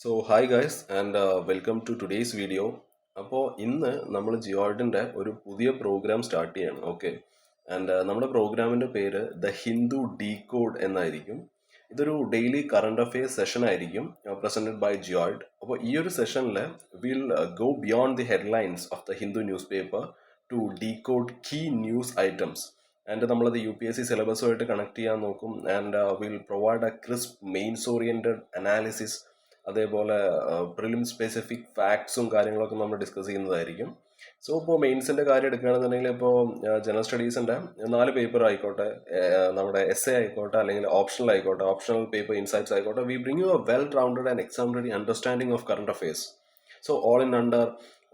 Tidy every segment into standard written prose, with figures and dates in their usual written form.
Hi guys and welcome to today's video. അപ്പോൾ ഇന്ന് നമ്മൾ ജിയോർഡിൻ്റെ ഒരു പുതിയ പ്രോഗ്രാം സ്റ്റാർട്ട് ചെയ്യണം. ഓക്കെ, ആൻഡ് നമ്മുടെ പ്രോഗ്രാമിൻ്റെ പേര് ദ ഹിന്ദു ഡീകോഡ് എന്നായിരിക്കും. ഇതൊരു ഡെയിലി കറണ്ട് അഫെയർസ് സെഷൻ ആയിരിക്കും, പ്രസൻറ്റഡ് ബൈ ജിയോർഡ്. അപ്പോൾ ഈ ഒരു സെഷനിൽ will go beyond the headlines of the Hindu newspaper to decode key news items. And നമ്മളത് UPSC സിലബസുമായിട്ട് കണക്ട് ചെയ്യാൻ നോക്കും. And will provide a crisp mains oriented analysis, അതേപോലെ പ്രിലിം സ്പെസിഫിക് ഫാക്ട്സും കാര്യങ്ങളൊക്കെ നമ്മൾ ഡിസ്കസ് ചെയ്യുന്നതായിരിക്കും. സോ ഇപ്പോൾ മെയിൻസിൻ്റെ കാര്യം എടുക്കുകയാണെന്നുണ്ടെങ്കിൽ ഇപ്പോൾ ജനറൽ സ്റ്റഡീസിൻ്റെ 4 പേപ്പർ ആയിക്കോട്ടെ, നമ്മുടെ essay ആയിക്കോട്ടെ, അല്ലെങ്കിൽ ഓപ്ഷണൽ ആയിക്കോട്ടെ, ഓപ്ഷണൽ പേപ്പർ ഇൻസൈറ്റ്സ് ആയിക്കോട്ടെ, V bring you A well rounded and exam ready understanding of current affairs. So all in under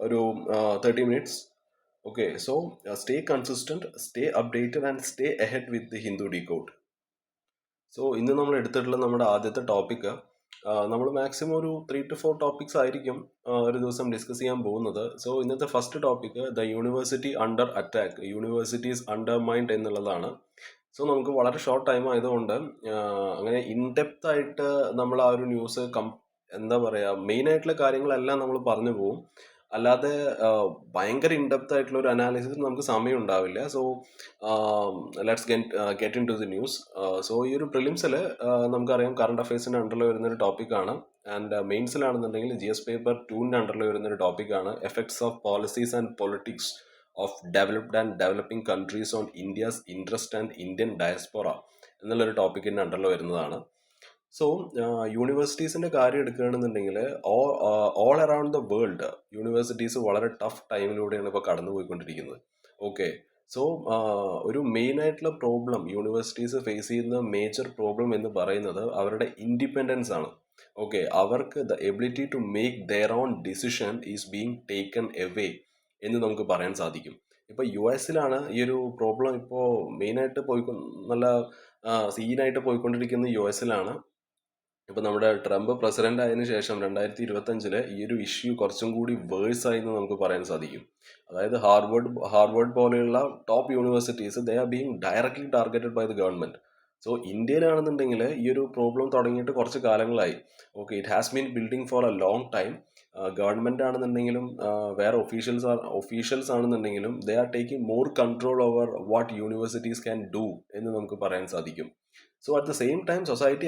ഒരു 30 minutes. Okay, so stay consistent, stay updated and stay ahead with the Hindu decode. So ഇന്ന് നമ്മൾ എടുത്തിട്ടുള്ള നമ്മുടെ ആദ്യത്തെ topic, നമ്മൾ maximum ഒരു 3 to 4 topics ആയിരിക്കും ഒരു ദിവസം ഡിസ്കസ് ചെയ്യാൻ പോകുന്നത്. സോ ഇന്നത്തെ first topic the university under attack, universities undermined എന്നുള്ളതാണ്. സോ നമുക്ക് വളരെ ഷോർട്ട് ടൈം ആയതുകൊണ്ട് അങ്ങനെ ഇൻഡെപ്ത് ആയിട്ട് നമ്മൾ ആ ഒരു ന്യൂസ് എന്താ പറയുക, മെയിൻ ആയിട്ടുള്ള കാര്യങ്ങളെല്ലാം നമ്മൾ പറഞ്ഞു പോകും. അല്ലാതെ ഭയങ്കര ഇൻഡെപ്ത് ആയിട്ടുള്ള ഒരു അനാലിസിസ് നമുക്ക് സമയം ഉണ്ടാവില്ല. So let's get into the news. So ഈ ഒരു പ്രിലിംസിൽ നമുക്കറിയാം കറണ്ട് അഫയേഴ്സിൻ്റെ അണ്ടറിൽ വരുന്നൊരു ടോപ്പിക്കാണ്. ആൻഡ് മെയിൻസിലാണെന്നുണ്ടെങ്കിൽ GS പേപ്പർ 2ൻ്റെ അണ്ടറിൽ വരുന്നൊരു ടോപ്പിക്കാണ് effects of policies and politics of developed and developing countries on India's interest and Indian diaspora എന്നുള്ളൊരു ടോപ്പിക്കിൻ്റെ അണ്ടറിൽ വരുന്നതാണ്. സോ യൂണിവേഴ്സിറ്റീസിൻ്റെ കാര്യം എടുക്കുകയാണെന്നുണ്ടെങ്കിൽ all around the world universities വളരെ ടഫ് ടൈമിലൂടെയാണ് ഇപ്പോൾ കടന്നു പോയിക്കൊണ്ടിരിക്കുന്നത്. ഓക്കെ, സോ ഒരു മെയിൻ ആയിട്ടുള്ള പ്രോബ്ലം യൂണിവേഴ്സിറ്റീസ് ഫേസ് ചെയ്യുന്ന മേജർ പ്രോബ്ലം എന്ന് പറയുന്നത് അവരുടെ ഇൻഡിപെൻഡൻസ് ആണ്. ഓക്കെ, അവർക്ക് the ability to make their own decision is being taken away എന്ന് നമുക്ക് പറയാൻ സാധിക്കും. ഇപ്പോൾ US ഈ ഒരു പ്രോബ്ലം ഇപ്പോൾ മെയിനായിട്ട് നല്ല സീനായിട്ട് പോയിക്കൊണ്ടിരിക്കുന്ന US. ഇപ്പോൾ നമ്മുടെ ട്രംപ് പ്രസിഡന്റ് ആയതിനു ശേഷം 2025 ഈ ഒരു ഇഷ്യൂ കുറച്ചും കൂടി വേഴ്സ് ആയി എന്ന് നമുക്ക് പറയാൻ സാധിക്കും. അതായത് ഹാർവേഡ് പോലെയുള്ള top universities they are being directly targeted by the government. So ഇന്ത്യയിലാണെന്നുണ്ടെങ്കിൽ ഈ ഒരു പ്രോബ്ലം തുടങ്ങിയിട്ട് കുറച്ച് കാലങ്ങളായി. Okay, it has been building for a long time. Government ആണെന്നുണ്ടെങ്കിലും വേറെ ഒഫീഷ്യൽസ് ആണെന്നുണ്ടെങ്കിലും they are taking more control over what universities can do എന്ന് നമുക്ക് പറയാൻ സാധിക്കും. So at the same time, society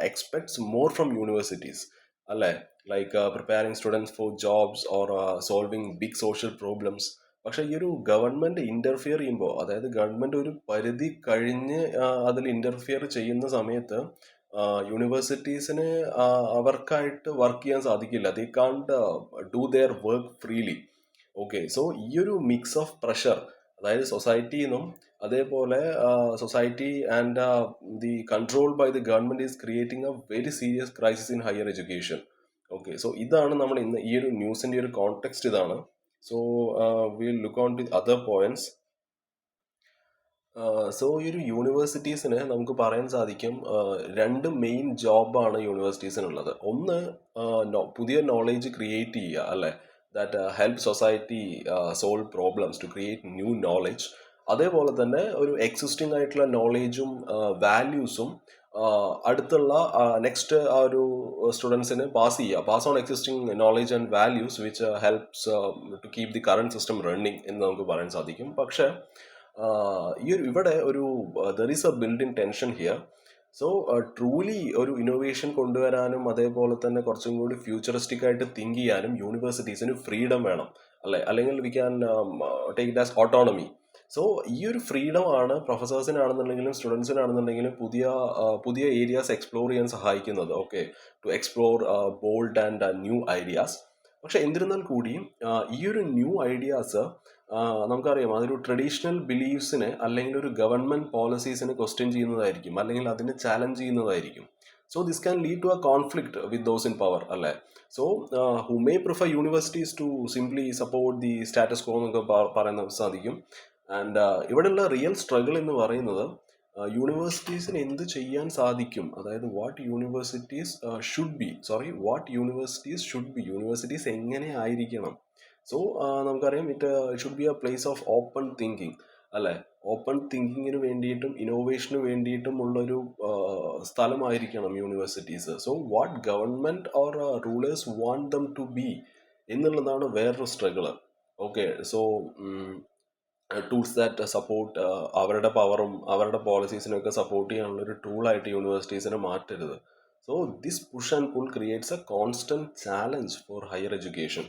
expects more from universities, അല്ലേ? Like preparing students for jobs or solving big social problems. പക്ഷേ ഈ ഒരു government interfere ചെയ്യുമ്പോൾ, അതായത് ഗവൺമെന്റ് ഒരു പരിധി കഴിഞ്ഞ് അതിൽ ഇന്റർഫിയർ ചെയ്യുന്ന സമയത്ത് യൂണിവേഴ്സിറ്റീസിന് അവർക്കായിട്ട് വർക്ക് ചെയ്യാൻ സാധിക്കില്ല. They can't do their work freely. Okay, so ഈ ഒരു മിക്സ് ഓഫ് പ്രഷർ, അതായത് സൊസൈറ്റിയിൽ നിന്നും അതേപോലെ society and the control by the government is creating a very serious crisis in higher education. Okay, so ഇതാണ് നമ്മൾ ഇന്ന് ഈ ഒരു ന്യൂസിന്റെ ഒരു കോണ്ടെക്സ്റ്റ് ഇതാണ്. So will look on to other points. So ഈ ഒരു യൂണിവേഴ്സിറ്റീസിന് നമുക്ക് പറയാൻ സാധിക്കും 2 മെയിൻ ജോബാണ് യൂണിവേഴ്സിറ്റീസിനുള്ളത്. ഒന്ന് പുതിയ നോളേജ് ക്രിയേറ്റ് ചെയ്യുക, അല്ലേ? That help society solve problems to create new knowledge. അതേപോലെ തന്നെ ഒരു എക്സിസ്റ്റിംഗ് ആയിട്ടുള്ള നോളേജും വാല്യൂസും അടുത്തുള്ള നെക്സ്റ്റ് ആ ഒരു സ്റ്റുഡൻസിന് pass on existing knowledge and values which helps to keep the current system running എന്ന് നമുക്ക് പറയാൻ സാധിക്കും. പക്ഷേ ഇവിടെ ഒരു there is a build in tension here. So truly ഒരു ഇന്നോവേഷൻ കൊണ്ടുവരാനും അതേപോലെ തന്നെ കുറച്ചും കൂടി ഫ്യൂച്ചറിസ്റ്റിക് ആയിട്ട് തിങ്ക് ചെയ്യാനും യൂണിവേഴ്സിറ്റീസിന് ഫ്രീഡം വേണം, അല്ലേ? അല്ലെങ്കിൽ we can take it as autonomy. So ഈ ഒരു ഫ്രീഡം ആണ് പ്രൊഫസേഴ്സിനാണെന്നുണ്ടെങ്കിലും സ്റ്റുഡൻസിനാണെന്നുണ്ടെങ്കിലും പുതിയ ഏരിയാസ് എക്സ്പ്ലോർ ചെയ്യാൻ സഹായിക്കുന്നത്. Okay, to explore bold and new ideas. പക്ഷെ എന്നിരുന്നാൽ കൂടിയും ഈ ഒരു ന്യൂ ഐഡിയാസ് നമുക്കറിയാം അതൊരു ട്രഡീഷണൽ ബിലീഫ്സിനെ അല്ലെങ്കിൽ ഒരു ഗവൺമെന്റ് പോളിസീസിനെ ക്വസ്റ്റ്യൻ ചെയ്യുന്നതായിരിക്കും, അല്ലെങ്കിൽ അതിനെ ചാലഞ്ച് ചെയ്യുന്നതായിരിക്കും. So this can lead to a conflict with those in power, അല്ലേ? So who may prefer universities to simply support the status quo എന്നൊക്കെ പറയാൻ സാധിക്കും. ആൻഡ് ഇവിടെയുള്ള റിയൽ സ്ട്രഗിൾ എന്ന് പറയുന്നത് യൂണിവേഴ്സിറ്റീസിന് എന്ത് ചെയ്യാൻ സാധിക്കും, അതായത് what universities should be, universities എങ്ങനെ ആയിരിക്കണം. സോ നമുക്കറിയാം it should be a place of open thinking, അല്ലേ? ഓപ്പൺ തിങ്കിങ്ങിന് വേണ്ടിയിട്ടും ഇന്നോവേഷന് വേണ്ടിയിട്ടും ഉള്ളൊരു സ്ഥലമായിരിക്കണം universities. So what government or rulers want them to be എന്നുള്ളതാണ് വേറൊരു struggle. Okay, so tools that support അവരുടെ പവറും അവരുടെ പോളിസീസിനൊക്കെ സപ്പോർട്ട് ചെയ്യാനുള്ള ഒരു ടൂളായിട്ട് യൂണിവേഴ്സിറ്റീസിനെ മാറ്റരുത്. So this push and pull creates a constant challenge for higher education.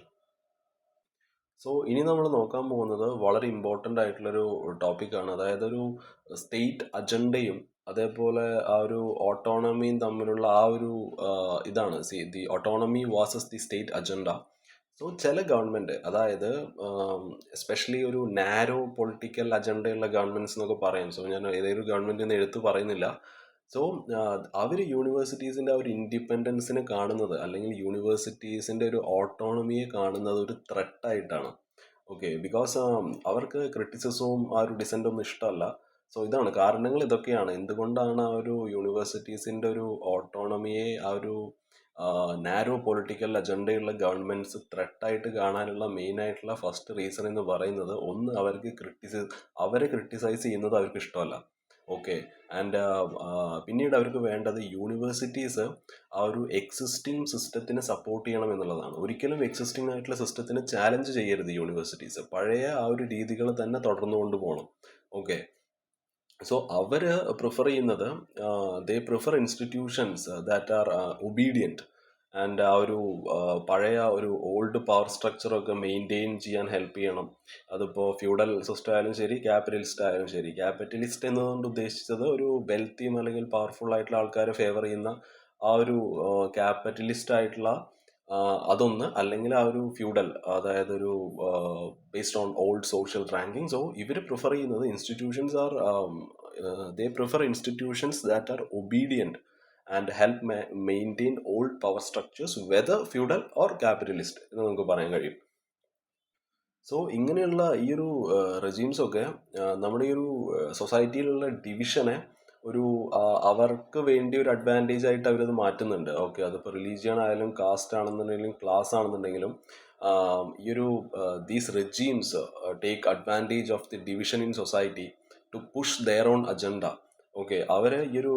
So ഇനി നമ്മൾ നോക്കാൻ പോകുന്നത് വളരെ ഇമ്പോർട്ടൻ്റ് ആയിട്ടുള്ളൊരു ടോപ്പിക്കാണ്. അതായത് ഒരു സ്റ്റേറ്റ് അജണ്ടയും അതേപോലെ ആ ഒരു ഓട്ടോണമിയും തമ്മിലുള്ള ആ ഒരു ഇതാണ് the autonomy versus the state agenda. So ചില ഗവൺമെൻറ്, അതായത് എസ്പെഷ്യലി ഒരു നാരോ പൊളിറ്റിക്കൽ അജണ്ടയുള്ള ഗവൺമെൻറ്റ്സ് എന്നൊക്കെ പറയും. സോ ഞാൻ ഏതൊരു ഗവൺമെൻറ്റിന്ന് എടുത്തു പറയുന്നില്ല. സോ അവർ യൂണിവേഴ്സിറ്റീസിൻ്റെ ഒരു ഇൻഡിപെൻഡൻസിനെ കാണുന്നത്, അല്ലെങ്കിൽ യൂണിവേഴ്സിറ്റീസിൻ്റെ ഒരു ഓട്ടോണമിയെ കാണുന്നത് ഒരു ത്രെട്ടായിട്ടാണ്. ഓക്കെ, ബിക്കോസ് അവർക്ക് ക്രിറ്റിസിസവും ആ ഒരു ഡിസെൻ്റ് ഒന്നും ഇഷ്ടമല്ല. സോ ഇതാണ് കാരണങ്ങൾ, ഇതൊക്കെയാണ് എന്തുകൊണ്ടാണ് ആ ഒരു യൂണിവേഴ്സിറ്റീസിൻ്റെ ഒരു ഓട്ടോണമിയെ ആ ഒരു നാരോ പൊളിറ്റിക്കൽ അജണ്ടയുള്ള ഗവൺമെൻറ്റ്സ് ത്രെട്ടായിട്ട് കാണാനുള്ള മെയിനായിട്ടുള്ള ഫസ്റ്റ് റീസൺ എന്ന് പറയുന്നത്, ഒന്ന് അവർക്ക് അവരെ ക്രിട്ടിസൈസ് ചെയ്യുന്നത് അവർക്ക് ഇഷ്ടമല്ല. ഓക്കെ, ആൻഡ് പിന്നീട് അവർക്ക് വേണ്ടത് യൂണിവേഴ്സിറ്റീസ് ആ ഒരു എക്സിസ്റ്റിംഗ് സിസ്റ്റത്തിനെ സപ്പോർട്ട് ചെയ്യണം എന്നുള്ളതാണ്. ഒരിക്കലും എക്സിസ്റ്റിംഗ് ആയിട്ടുള്ള സിസ്റ്റത്തിനെ ചാലഞ്ച് ചെയ്യരുത് യൂണിവേഴ്സിറ്റീസ്. പഴയ ആ ഒരു രീതികൾ തന്നെ തുടർന്നു കൊണ്ട് പോകണം. ഓക്കെ, സോ അവർ പ്രിഫർ ചെയ്യുന്നത്, they prefer institutions that are obedient and ആ ഒരു പഴയ ഒരു ഓൾഡ് പവർ സ്ട്രക്ചറൊക്കെ മെയിൻറ്റെയിൻ ചെയ്യാൻ ഹെൽപ്പ് ചെയ്യണം. അതിപ്പോൾ ഫ്യൂഡൽ സിസ്റ്റം ആയാലും ശരി, ക്യാപിറ്റലിസ്റ്റ് ആയാലും ശരി. ക്യാപിറ്റലിസ്റ്റ് എന്നതുകൊണ്ട് ഉദ്ദേശിച്ചത് ഒരു വെൽത്തിയും അല്ലെങ്കിൽ പവർഫുൾ ആയിട്ടുള്ള ആൾക്കാരെ ഫേവർ ചെയ്യുന്ന ആ ഒരു ക്യാപിറ്റലിസ്റ്റ് ആയിട്ടുള്ള അതൊന്ന്, അല്ലെങ്കിൽ ആ ഒരു ഫ്യൂഡൽ, അതായത് ഒരു based on old social ranking. So ഇവർ പ്രിഫർ ചെയ്യുന്നത് institutions are they prefer institutions that are obedient and help maintain old power structures, whether feudal or capitalist എന്ന് നമുക്ക് പറയാൻ കഴിയും. സോ ഇങ്ങനെയുള്ള ഈ ഒരു റെജീംസൊക്കെ നമ്മുടെ ഈ ഒരു സൊസൈറ്റിയിലുള്ള ഡിവിഷനെ ഒരു അവർക്ക് വേണ്ടി ഒരു അഡ്വാൻറ്റേജ് ആയിട്ട് അവരത് മാറ്റുന്നുണ്ട്. ഓക്കെ, അതിപ്പോൾ റിലീജിയൻ ആയാലും കാസ്റ്റ് ആണെന്നുണ്ടെങ്കിലും ക്ലാസ് ആണെന്നുണ്ടെങ്കിലും ഈ ഒരു these regimes take advantage of the division in society to push their own agenda. Okay, അവർ ഈ ഒരു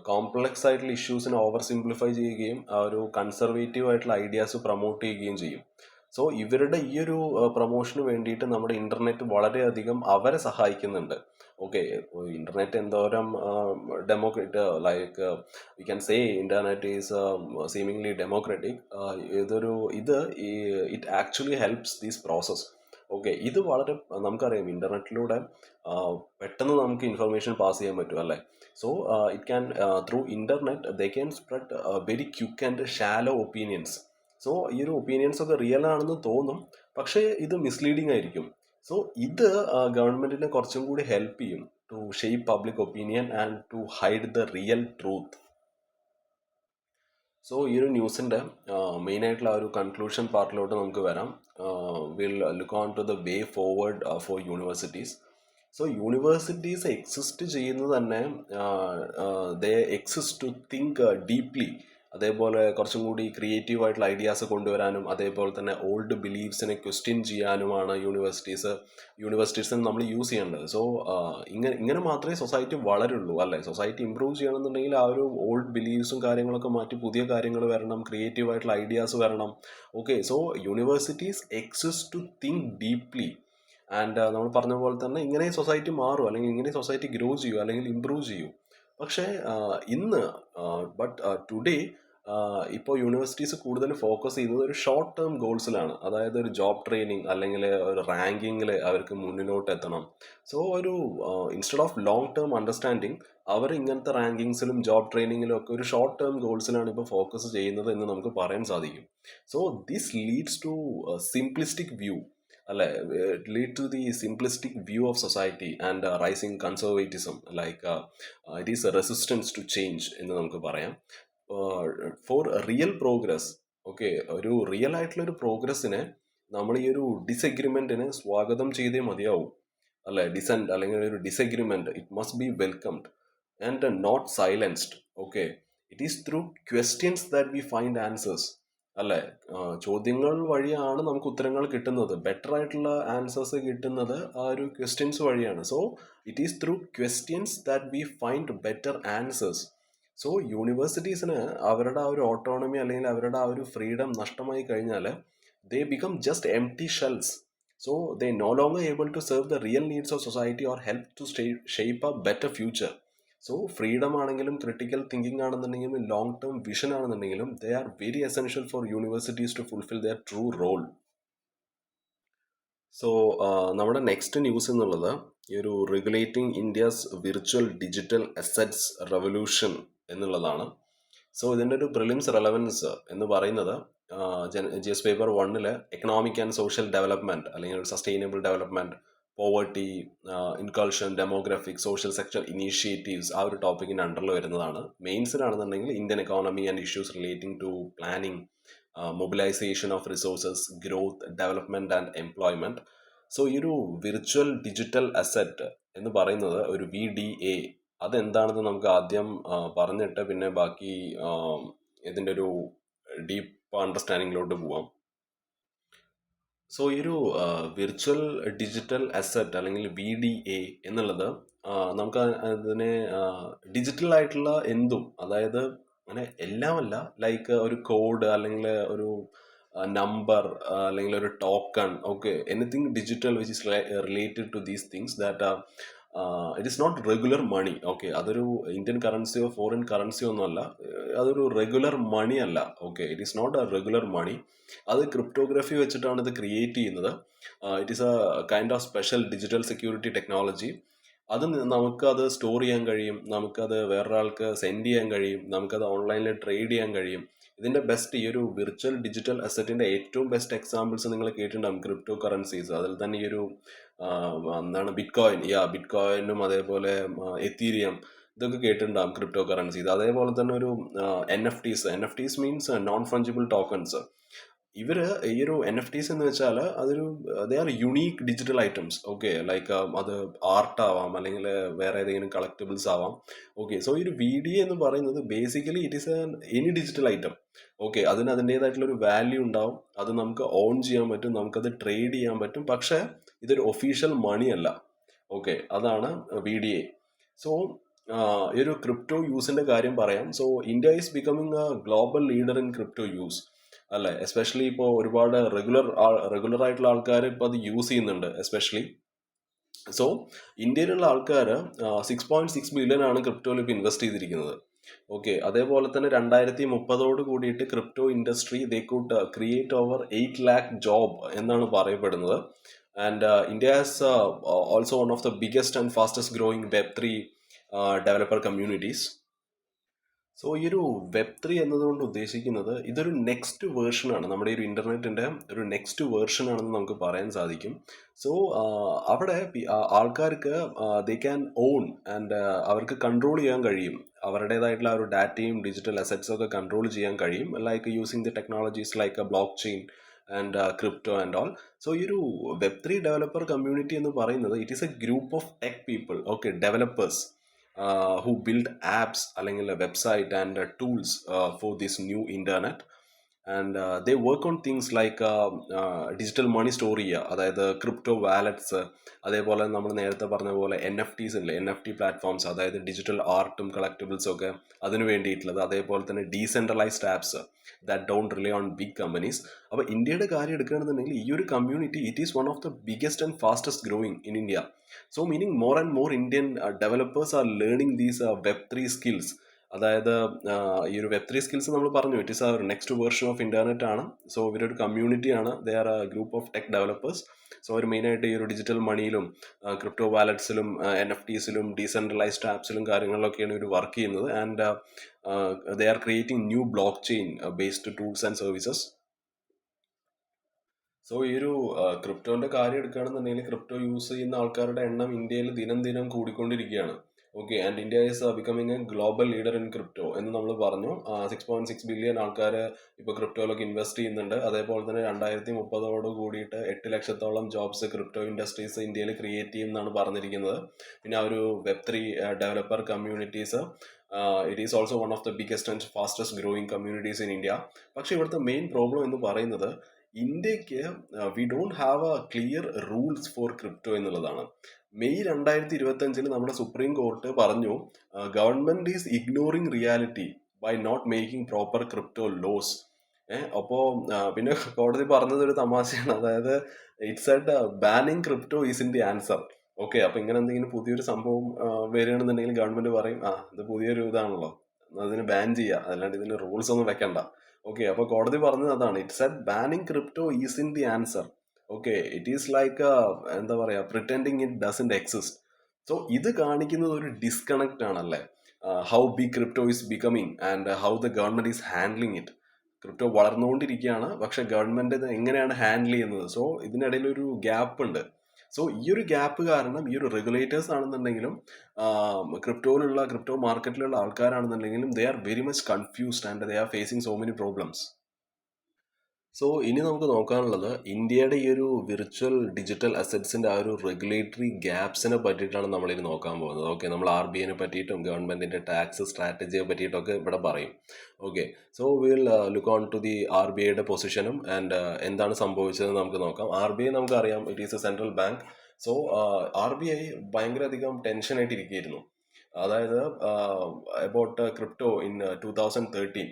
കോംപ്ലക്സ് ആയിട്ടുള്ള ഇഷ്യൂസിനെ ഓവർ സിംപ്ലിഫൈ ചെയ്യുകയും ആ ഒരു കൺസർവേറ്റീവ് ആയിട്ടുള്ള ഐഡിയാസ് പ്രൊമോട്ട് ചെയ്യുകയും ചെയ്യും. സോ ഇവരുടെ ഈ ഒരു പ്രൊമോഷന് വേണ്ടിയിട്ട് നമ്മുടെ ഇന്റർനെറ്റ് വളരെയധികം അവരെ സഹായിക്കുന്നുണ്ട്. ഓക്കെ, ഇന്റർനെറ്റ് എന്തോരം democrat, like we can say internet is seemingly democratic. It actually helps these process. Okay, ഇത് വളരെ നമുക്കറിയാം ഇന്റർനെറ്റിലൂടെ പെട്ടെന്ന് നമുക്ക് ഇൻഫർമേഷൻ പാസ് ചെയ്യാൻ പറ്റും, അല്ലേ? So it can through internet they can spread very quick and shallow opinions. So ഈ ഒരു ഒപ്പീനിയൻസ് ഒക്കെ റിയൽ ആണെന്ന് തോന്നും, പക്ഷേ ഇത് മിസ്ലീഡിങ് ആയിരിക്കും. സോ ഇത് ഗവൺമെന്റിനെ കുറച്ചും കൂടി ഹെൽപ്പ് ചെയ്യും to shape public opinion and to hide the real truth. So ഈ ഒരു ന്യൂസിൻ്റെ മെയിൻ ആയിട്ടുള്ള ഒരു കൺക്ലൂഷൻ പാർട്ടിലോട്ട് നമുക്ക് വരാം. Will look on to the way forward for universities. So universities exist ചെയ്യുന്നത് തന്നെ they exist to think deeply. അതേപോലെ കുറച്ചും കൂടി ക്രിയേറ്റീവ് ആയിട്ടുള്ള ഐഡിയാസ് കൊണ്ടുവരാനും അതേപോലെ തന്നെ ഓൾഡ് ബിലീഫ്സിനെ ക്വസ്റ്റ്യൻ ചെയ്യാനുമാണ് യൂണിവേഴ്സിറ്റീസിന് നമ്മൾ യൂസ് ചെയ്യേണ്ടത്. സോ ഇങ്ങനെ മാത്രമേ സൊസൈറ്റി വളരുള്ളൂ, അല്ലേ? സൊസൈറ്റി ഇമ്പ്രൂവ് ചെയ്യണമെന്നുണ്ടെങ്കിൽ ആ ഒരു ഓൾഡ് ബിലീഫ്സും കാര്യങ്ങളൊക്കെ മാറ്റി പുതിയ കാര്യങ്ങൾ വരണം, ക്രിയേറ്റീവ് ആയിട്ടുള്ള ഐഡിയാസ് വരണം. Okay, so universities exist to think deeply. And നമ്മൾ പറഞ്ഞ പോലെ തന്നെ ഇങ്ങനെ സൊസൈറ്റി മാറും, അല്ലെങ്കിൽ ഇങ്ങനെ സൊസൈറ്റി ഗ്രോ ചെയ്യും, അല്ലെങ്കിൽ ഇമ്പ്രൂവ് ചെയ്യും. പക്ഷേ ഇന്ന് ടുഡേ ഇപ്പോൾ യൂണിവേഴ്സിറ്റീസ് കൂടുതൽ ഫോക്കസ് ചെയ്യുന്നത് ഒരു ഷോർട്ട് ടേം ഗോൾസിലാണ്. അതായത് ഒരു ജോബ് ട്രെയിനിങ് അല്ലെങ്കിൽ ഒരു റാങ്കിങ്ങിൽ അവർക്ക് മുന്നിലോട്ട് എത്തണം. സോ ഒരു instead of long term understanding, അവർ ഇങ്ങനത്തെ റാങ്കിങ്സിലും ജോബ് ട്രെയിനിങ്ങിലും ഒക്കെ ഒരു ഷോർട്ട് ടേം ഗോൾസിലാണ് ഇപ്പോൾ ഫോക്കസ് ചെയ്യുന്നത് എന്ന് നമുക്ക് പറയാൻ സാധിക്കും. So this leads to simplistic view, അല്ലെ? Lead to the simplistic view of society and rising conservatism, like it is a resistance to change എന്ന് നമുക്ക് പറയാം. ഫോർ റിയൽ പ്രോഗ്രസ്, ഓക്കെ, ഒരു റിയൽ ആയിട്ടുള്ള ഒരു പ്രോഗ്രസ്സിനെ നമ്മൾ ഈ ഒരു ഡിസഗ്രിമെന്റിനെ സ്വാഗതം ചെയ്തേ മതിയാവും, അല്ലെ? ഡിസെന്റ് അല്ലെങ്കിൽ ഒരു disagreement, it must be welcomed and not silenced. Okay, it is through questions that we find answers, അല്ലേ? ചോദ്യങ്ങൾ വഴിയാണ് നമുക്ക് ഉത്തരങ്ങൾ കിട്ടുന്നത്. ബെറ്റർ ആയിട്ടുള്ള ആൻസേഴ്സ് കിട്ടുന്നത് ആ ഒരു ക്വസ്റ്റ്യൻസ് വഴിയാണ്. So it is through questions that we find better answers. So യൂണിവേഴ്സിറ്റീസിന് അവരുടെ ആ ഒരു ഓട്ടോണമി അല്ലെങ്കിൽ അവരുടെ ആ ഒരു ഫ്രീഡം നഷ്ടമായി കഴിഞ്ഞാൽ they become just empty shells. So they no longer able to serve the real needs of society or help to shape a better future. So freedom ആണെങ്കിലും ക്രിട്ടിക്കൽ തിങ്കിങ് ആണെന്നുണ്ടെങ്കിലും ലോങ് ടേം വിഷൻ ആണെന്നുണ്ടെങ്കിലും they are very essential for universities to fulfil their true role. So നമ്മുടെ next news എന്നുള്ളത് ഈ ഒരു regulating India's virtual digital assets revolution എന്നുള്ളതാണ്. So ഇതിൻ്റെ ഒരു പ്രിലിംസ് റെലവൻസ് എന്ന് പറയുന്നത് G S paper 1 economic and social development അല്ലെങ്കിൽ sustainable development, poverty, inclusion, demographic, social sector initiatives ആ ഒരു ടോപ്പിക്കിൻ്റെ അണ്ടറിൽ വരുന്നതാണ്. മെയിൻസിനാണെന്നുണ്ടെങ്കിൽ Indian economy and issues relating to planning, mobilisation of resources, growth, development and employment. So ഈ ഒരു വിർച്വൽ ഡിജിറ്റൽ അസറ്റ് എന്ന് പറയുന്നത് ഒരു VDA അതെന്താണെന്ന് നമുക്ക് ആദ്യം പറഞ്ഞിട്ട് പിന്നെ ബാക്കി ഇതിൻ്റെ ഒരു ഡീപ്പ് അണ്ടർസ്റ്റാൻഡിങ്ങിലോട്ട് പോവാം. സോ ഈ ഒരു വിർച്വൽ ഡിജിറ്റൽ അസറ്റ് അല്ലെങ്കിൽ VDA എന്നുള്ളത് നമുക്ക് അതിനെ ഡിജിറ്റൽ ആയിട്ടുള്ള എന്തും, അതായത് അങ്ങനെ എല്ലാമല്ല, ലൈക്ക് ഒരു കോഡ് അല്ലെങ്കിൽ ഒരു നമ്പർ അല്ലെങ്കിൽ ഒരു token, okay, anything digital which is related to these things that it is not regular money. Okay, അതൊരു ഇന്ത്യൻ കറൻസിയോ ഫോറിൻ കറൻസിയോ ഒന്നുമല്ല, അതൊരു റെഗുലർ മണി അല്ല. Okay, it is not a regular money. അത് ക്രിപ്റ്റോഗ്രഫി വെച്ചിട്ടാണ് ഇത് ക്രിയേറ്റ് ചെയ്യുന്നത്. It is a kind of special digital security technology. അത് നമുക്കത് സ്റ്റോർ ചെയ്യാൻ കഴിയും, നമുക്കത് വേറൊരാൾക്ക് സെൻഡ് ചെയ്യാൻ കഴിയും, നമുക്കത് ഓൺലൈനിൽ ട്രേഡ് ചെയ്യാൻ കഴിയും. ഇതിൻ്റെ ബെസ്റ്റ് ഈ ഒരു വിർച്വൽ ഡിജിറ്റൽ അസറ്റിൻ്റെ ഏറ്റവും ബെസ്റ്റ് എക്സാമ്പിൾസ് നിങ്ങൾ കേട്ടിട്ടുണ്ടാകും, ക്രിപ്റ്റോ കറൻസീസ്. അതിൽ തന്നെ ഈ ഒരു എന്താണ് ബിറ്റ് കോയിനും അതേപോലെ എത്തീരിയം, ഇതൊക്കെ കേട്ടിട്ടുണ്ടാകും ക്രിപ്റ്റോ കറൻസീസ്. അതേപോലെ തന്നെ ഒരു NFT means non fungible tokens. ഇവര് ഈ ഒരു NFTs എന്ന് വെച്ചാൽ അതൊരു they are unique digital items. Okay, like അത് ആർട്ട് ആവാം അല്ലെങ്കിൽ വേറെ ഏതെങ്കിലും കളക്റ്റബിൾസ് ആവാം. ഓക്കെ, സോ ഈ ഒരു VDA എന്ന് പറയുന്നത് basically it is any digital item. Okay, അതിന് അതിൻ്റെതായിട്ടുള്ള ഒരു വാല്യൂ ഉണ്ടാവും, അത് നമുക്ക് ഓൺ ചെയ്യാൻ പറ്റും, നമുക്കത് ട്രേഡ് ചെയ്യാൻ പറ്റും, പക്ഷേ ഇതൊരു ഒഫീഷ്യൽ മണി അല്ല. ഓക്കെ, അതാണ് VDA. സോ ഈ ഒരു ക്രിപ്റ്റോ യൂസിന്റെ കാര്യം പറയാം. So India is becoming A global leader in crypto use, അല്ലേ? എസ്പെഷ്യലി ഇപ്പോൾ ഒരുപാട് റെഗുലർ ആയിട്ടുള്ള ആൾക്കാർ ഇപ്പോൾ അത് യൂസ് ചെയ്യുന്നുണ്ട് എസ്പെഷ്യലി. സോ ഇന്ത്യയിലുള്ള ആൾക്കാർ 6.6 ബില്യൺ ആണ് ക്രിപ്റ്റോയിൽ ഇപ്പോൾ ഇൻവെസ്റ്റ് ചെയ്തിരിക്കുന്നത്. ഓക്കെ, അതേപോലെ തന്നെ 2030 കൂടിയിട്ട് crypto industry they could create over 8 lakh job എന്നാണ് പറയപ്പെടുന്നത്. And India has also one of the biggest and fastest growing Web3 developer communities. So ഈ ഒരു Web3 എന്നതുകൊണ്ട് ഉദ്ദേശിക്കുന്നത് ഇതൊരു നെക്സ്റ്റ് വേർഷനാണ്, നമ്മുടെ ഈ ഒരു ഇൻ്റർനെറ്റിൻ്റെ ഒരു നെക്സ്റ്റ് വേർഷനാണെന്ന് നമുക്ക് പറയാൻ സാധിക്കും. സോ അവിടെ ആൾക്കാർക്ക് ദേ ക്യാൻ ഓൺ ആൻഡ് അവർക്ക് കൺട്രോൾ ചെയ്യാൻ കഴിയും, അവരുടേതായിട്ടുള്ള ആ ഒരു ഡാറ്റയും ഡിജിറ്റൽ അസറ്റ്സും ഒക്കെ കൺട്രോൾ ചെയ്യാൻ കഴിയും, like using the technologies like block chain and crypto and all. So ഈ ഒരു Web3 ഡെവലപ്പർ കമ്മ്യൂണിറ്റി എന്ന് പറയുന്നത് it is A group of tech people, okay, developers who build apps അല്ലെങ്കിൽ website and tools for this new internet. And they work on things like digital money store ചെയ്യുക, അതായത് crypto wallets, അതേപോലെ നമ്മൾ നേരത്തെ പറഞ്ഞ പോലെ NFTs ഇല്ലേ, NFT platforms, അതായത് ഡിജിറ്റൽ ആർട്ടും കളക്റ്റബിൾസും ഒക്കെ അതിന് വേണ്ടിയിട്ടുള്ളത്, അതേപോലെ തന്നെ decentralised apps that don't rely on big companies. അപ്പോൾ ഇന്ത്യയുടെ കാര്യം എടുക്കുകയാണെന്നുണ്ടെങ്കിൽ ഈ ഒരു community it is one of the biggest and fastest growing in India. So meaning more and more Indian developers are learning these Web3 skills. അതായത് ഈ ഒരു Web3 skills നമ്മൾ പറഞ്ഞു it is our next version of internet ആണ്. So ഇവരൊരു കമ്മ്യൂണിറ്റിയാണ്, ദേ are a group of tech developers. So അവർ മെയിനായിട്ട് ഈ ഒരു ഡിജിറ്റൽ മണിയിലും ക്രിപ്റ്റോ വാലറ്റ്സിലും NFTസിലും ഡീസെൻട്രലൈസ്ഡ് ആപ്സിലും കാര്യങ്ങളിലൊക്കെയാണ് ഇവർ വർക്ക് ചെയ്യുന്നത്. And they are creating new blockchain based tools and services. So ഈ ഒരു ക്രിപ്റ്റോന്റെ കാര്യം എടുക്കുകയാണെന്നുണ്ടെങ്കിൽ ക്രിപ്റ്റോ യൂസ് ചെയ്യുന്ന ആൾക്കാരുടെ എണ്ണം ഇന്ത്യയിൽ ദിനം ദിനം കൂടിക്കൊണ്ടിരിക്കുകയാണ്. Okay, and India is becoming A global leader in crypto എന്ന് നമ്മൾ പറഞ്ഞു. 6.6 ബില്യൺ ആൾക്കാർ ഇപ്പോൾ ക്രിപ്റ്റോയിലൊക്കെ ഇൻവെസ്റ്റ് ചെയ്യുന്നുണ്ട്. അതേപോലെ തന്നെ 2030 കൂടിയിട്ട് 8 ലക്ഷത്തോളം ജോബ്സ് ക്രിപ്റ്റോ ഇൻഡസ്ട്രീസ് ഇന്ത്യയിൽ ക്രിയേറ്റ് ചെയ്യുമെന്നാണ് പറഞ്ഞിരിക്കുന്നത്. പിന്നെ ആ ഒരു Web3 developer communities it is also one of the biggest and fastest growing communities in India. പക്ഷെ ഇവിടുത്തെ മെയിൻ പ്രോബ്ലം എന്ന് പറയുന്നത് ഇന്ത്യക്ക് we don't have a clear rules for crypto എന്നുള്ളതാണ്. മെയ് 2025 നമ്മുടെ സുപ്രീം കോർട്ട് പറഞ്ഞു government is ignoring reality by not making proper crypto laws. അപ്പോ പിന്നെ കോടതി പറഞ്ഞത് ഒരു തമാശയാണ്. അതായത് it's said banning crypto is in the answer. Okay, അപ്പൊ ഇങ്ങനെ എന്തെങ്കിലും പുതിയൊരു സംഭവം വരികയാണെന്നുണ്ടെങ്കിൽ ഗവൺമെന്റ് പറയും ഇത് പുതിയൊരു ഇതാണല്ലോ, അതിന് ബാൻ ചെയ്യുക, അല്ലാണ്ട് ഇതിന് റൂൾസ് ഒന്നും വെക്കണ്ട. ഓക്കെ, അപ്പൊ കോടതി പറഞ്ഞത് അതാണ്, it's said banning crypto is in the answer. Okay, it is like എന്താ പറയാ, pretending it doesn't exist. So ഇത് കാണിക്കുന്നത് ഒരു ഡിസ്കണക്ട് ആണല്ലേ, how big crypto is becoming and how the government is handling it. Crypto വളർന്നുകൊണ്ടിരിക്കുകയാണ്, പക്ഷെ government ഇത് എങ്ങനെയാണ് ഹാൻഡിൽ ചെയ്യുന്നത്? സോ ഇതിനിടയിൽ ഒരു ഗ്യാപ്പ് ഉണ്ട്. സോ ഈ ഒരു ഗ്യാപ്പ് കാരണം ഈ ഒരു റെഗുലേറ്റേഴ്സ് ആണെന്നുണ്ടെങ്കിലും ക്രിപ്റ്റോ മാർക്കറ്റിലുള്ള ആൾക്കാരാണെന്നുണ്ടെങ്കിലും they are very much confused and they are facing so many problems. So ഇനി നമുക്ക് നോക്കാനുള്ളത് ഇന്ത്യയുടെ ഈ ഒരു വിർച്വൽ ഡിജിറ്റൽ അസറ്റ്സിന്റെ ആ ഒരു റെഗുലേറ്ററി ഗ്യാപ്സിനെ പറ്റിയിട്ടാണ് നമ്മളിനി നോക്കാൻ പോകുന്നത്. ഓക്കെ, നമ്മൾ RBIനെ പറ്റിയിട്ടും ഗവൺമെന്റിന്റെ ടാക്സ് സ്ട്രാറ്റജിയെ പറ്റിയിട്ടൊക്കെ ഇവിടെ പറയും. Okay, so will look on to the RBIയുടെ പൊസിഷനും ആൻഡ് എന്താണ് സംഭവിച്ചതെന്ന് നമുക്ക് നോക്കാം. RBI നമുക്കറിയാം, it is a central bank. So RBI ഭയങ്കര അധികം ടെൻഷനായിട്ടിരിക്കുകയായിരുന്നു. അതായത് about crypto in 2013.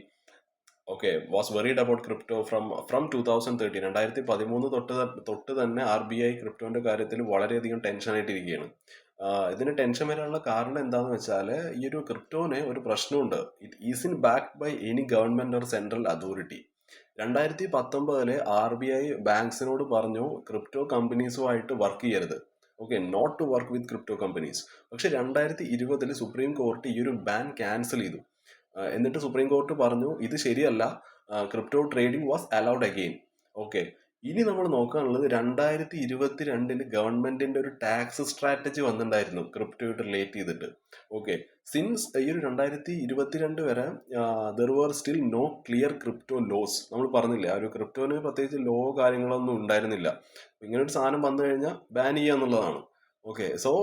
Okay, was worried about crypto from 2013. 2013 തൊട്ട് തന്നെ RBI ക്രിപ്റ്റോന്റെ കാര്യത്തിൽ വളരെയധികം ടെൻഷനായിട്ടിരിക്കുകയാണ്. ഇതിന് ടെൻഷൻ വരാനുള്ള കാരണം എന്താണെന്ന് വെച്ചാൽ ഈ ഒരു ക്രിപ്റ്റോന് ഒരു പ്രശ്നമുണ്ട്. It is in backed by any government or central authority. 2019 RBI ബാങ്ക്സിനോട് പറഞ്ഞു ക്രിപ്റ്റോ കമ്പനീസുമായിട്ട് വർക്ക് ചെയ്യരുത്. Okay, not to work with crypto companies. പക്ഷെ 2020 സുപ്രീം കോർട്ട് ഈ ഒരു ബാൻ ക്യാൻസൽ ചെയ്തു. എന്നിട്ട് സുപ്രീം കോർട്ട് പറഞ്ഞു ഇത് ശരിയല്ല, crypto trading was allowed again. Okay, ഇനി നമ്മൾ നോക്കാനുള്ളത് 2022 ഗവൺമെന്റിന്റെ ഒരു ടാക്സ് സ്ട്രാറ്റജി വന്നിട്ടുണ്ടായിരുന്നു ക്രിപ്റ്റോയിട്ട് റിലേറ്റ് ചെയ്തിട്ട്. ഓക്കെ, സിൻസ് ഈ ഒരു 2022 വരെ there were still no clear crypto laws. നമ്മൾ പറഞ്ഞില്ലേ, ആ ഒരു ക്രിപ്റ്റോന് പ്രത്യേകിച്ച് ലോ കാര്യങ്ങളൊന്നും ഉണ്ടായിരുന്നില്ല. ഇങ്ങനെ ഒരു സാധനം വന്നു കഴിഞ്ഞാൽ ബാൻ ചെയ്യുക എന്നുള്ളതാണ്. Okay, so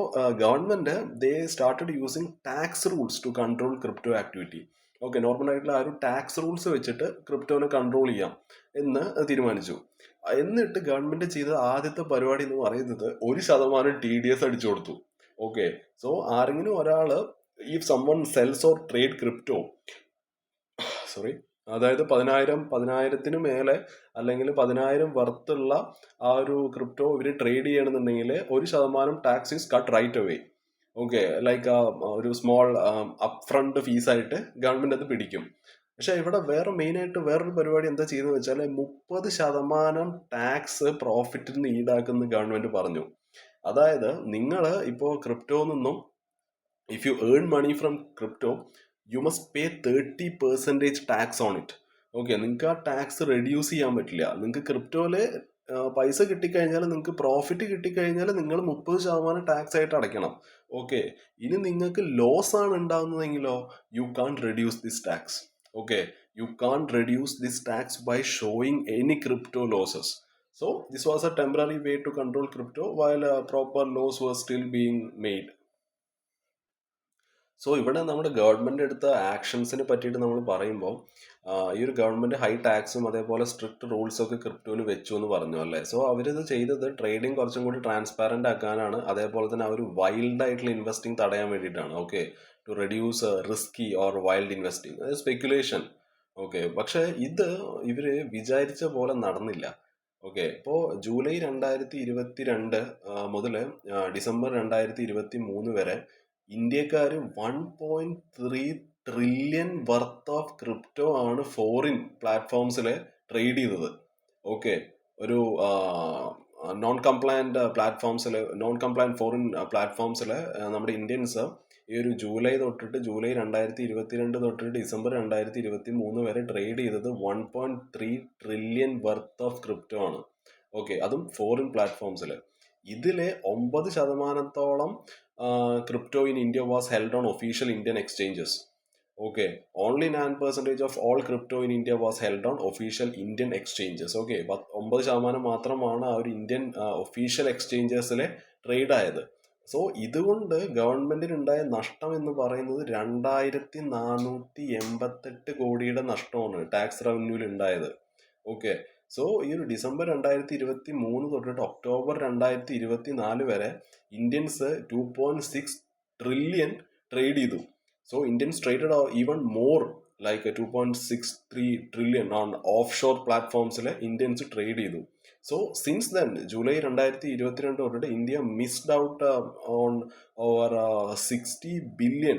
government they started using tax rules to control crypto activity. Okay, normal ആയിട്ടുള്ള ആ ഒരു ടാക്സ് റൂൾസ് വെച്ചിട്ട് ക്രിപ്റ്റോനെ കൺട്രോൾ ചെയ്യാം എന്ന് തീരുമാനിച്ചു. എന്നിട്ട് ഗവൺമെന്റ് ചെയ്ത ആദ്യത്തെ പരിപാടി എന്ന് പറയുന്നത് 1% TDS അടിച്ചു കൊടുത്തു. ഓക്കെ, സോ ആരെങ്കിലും ഒരാള് if someone sells or trade crypto, sorry, അതായത് 10,000 മേലെ അല്ലെങ്കിൽ 10,000 വർത്തുള്ള ആ ഒരു ക്രിപ്റ്റോ ഇവർ ട്രേഡ് ചെയ്യണമെന്നുണ്ടെങ്കിൽ 1% tax is cut right away. Okay, like ഒരു സ്മോൾ അപ് ഫ്രണ്ട് ഫീസായിട്ട് ഗവൺമെന്റ് അത് പിടിക്കും. പക്ഷെ ഇവിടെ മെയിനായിട്ട് വേറൊരു പരിപാടി എന്താ ചെയ്യുന്നത് വെച്ചാൽ 30% ടാക്സ് പ്രോഫിറ്റിൽ നിന്ന് ഈടാക്കുന്ന ഗവൺമെന്റ് പറഞ്ഞു. അതായത് നിങ്ങൾ ഇപ്പോൾ ക്രിപ്റ്റോ നിന്നും if you earn money from crypto you must pay 30% tax on it. Okay, നിങ്ങൾക്ക് ആ ടാക്സ് റെഡ്യൂസ് ചെയ്യാൻ പറ്റില്ല. നിങ്ങൾക്ക് ക്രിപ്റ്റോയില് പൈസ കിട്ടിക്കഴിഞ്ഞാൽ, നിങ്ങൾക്ക് പ്രോഫിറ്റ് കിട്ടിക്കഴിഞ്ഞാൽ നിങ്ങൾ 30% ടാക്സ് ആയിട്ട് അടയ്ക്കണം. ഓക്കെ, ഇനി നിങ്ങൾക്ക് ലോസ് ആണ് ഉണ്ടാകുന്നതെങ്കിലോ you can reduce this tax. Okay, you can reduce this tax by showing any crypto losses. So this was a temporary way to control crypto while proper laws were still being made. So ഇവിടെ നമ്മുടെ government എടുത്ത ആക്ഷൻസിനെ പറ്റിയിട്ട് നമ്മൾ പറയുമ്പോൾ ഈ ഒരു government high ടാക്സും അതേപോലെ സ്ട്രിക്റ്റ് റൂൾസ് ഒക്കെ ക്രിപ്റ്റോന് വെച്ചു എന്ന് പറഞ്ഞു അല്ലേ. സോ അവരിത് ചെയ്തത് ട്രേഡിംഗ് കുറച്ചും കൂടി ട്രാൻസ്പാരന്റ് ആക്കാനാണ്, അതേപോലെ തന്നെ ആ ഒരു വൈൽഡ് ആയിട്ടുള്ള ഇൻവെസ്റ്റിംഗ് തടയാൻ വേണ്ടിയിട്ടാണ്. Okay, to reduce risky or wild investing, അതായത് സ്പെക്കുലേഷൻ. ഓക്കെ, പക്ഷെ ഇത് ഇവര് വിചാരിച്ച പോലെ നടന്നില്ല. ഓക്കെ, ഇപ്പോൾ ജൂലൈ 2022 മുതൽ ഡിസംബർ 2023 വരെ ഇന്ത്യക്കാര് 1.3 ട്രില്യൺ വർത്ത് ഓഫ് ക്രിപ്റ്റോ ആണ് ഫോറിൻ പ്ലാറ്റ്ഫോംസിൽ ട്രേഡ് ചെയ്തത്. ഓക്കെ, ഒരു നോൺ കംപ്ലയന്റ് ഫോറിൻ പ്ലാറ്റ്ഫോംസിൽ നമ്മുടെ ഇന്ത്യൻസ് ഈ ഒരു ജൂലൈ 2022 തൊട്ടിട്ട് ഡിസംബർ 2023 വരെ ട്രേഡ് ചെയ്തത് 1.3 ട്രില്യൺ വർത്ത് ഓഫ് ക്രിപ്റ്റോ ആണ്. ഓക്കെ, അതും ഫോറിൻ പ്ലാറ്റ്ഫോംസിൽ. ഇതിലെ 9%-ഓളം crypto in India was held on official Indian exchanges. Okay, only 9% of all crypto in India was held on official Indian exchanges. Okay, but 9% മാത്രമാണ് ആ ഒരു Indian official എക്സ്ചേഞ്ചസിലെ trade ആയത്. So ഇതുകൊണ്ട് ഗവൺമെന്റിനുണ്ടായ നഷ്ടം എന്ന് പറയുന്നത് 2488 കോടിയുടെ നഷ്ടമാണ് ടാക്സ് റവന്യൂവിൽ ഉണ്ടായത്. ഓക്കെ. സോ ഈ ഒരു ഡിസംബർ 2023 തൊട്ടിട്ട് ഒക്ടോബർ 2024 വരെ ഇന്ത്യൻസ് 2.6 ട്രില്യൺ ട്രേഡ് ചെയ്തു. So Indians traded even more like 2.63 trillion on offshore പ്ലാറ്റ്ഫോംസിൽ ഇന്ത്യൻസ് ട്രേഡ് ചെയ്തു. സോ സിൻസ് ദെൻ ജൂലൈ 2022 തൊട്ടിട്ട് India missed out on over 60 billion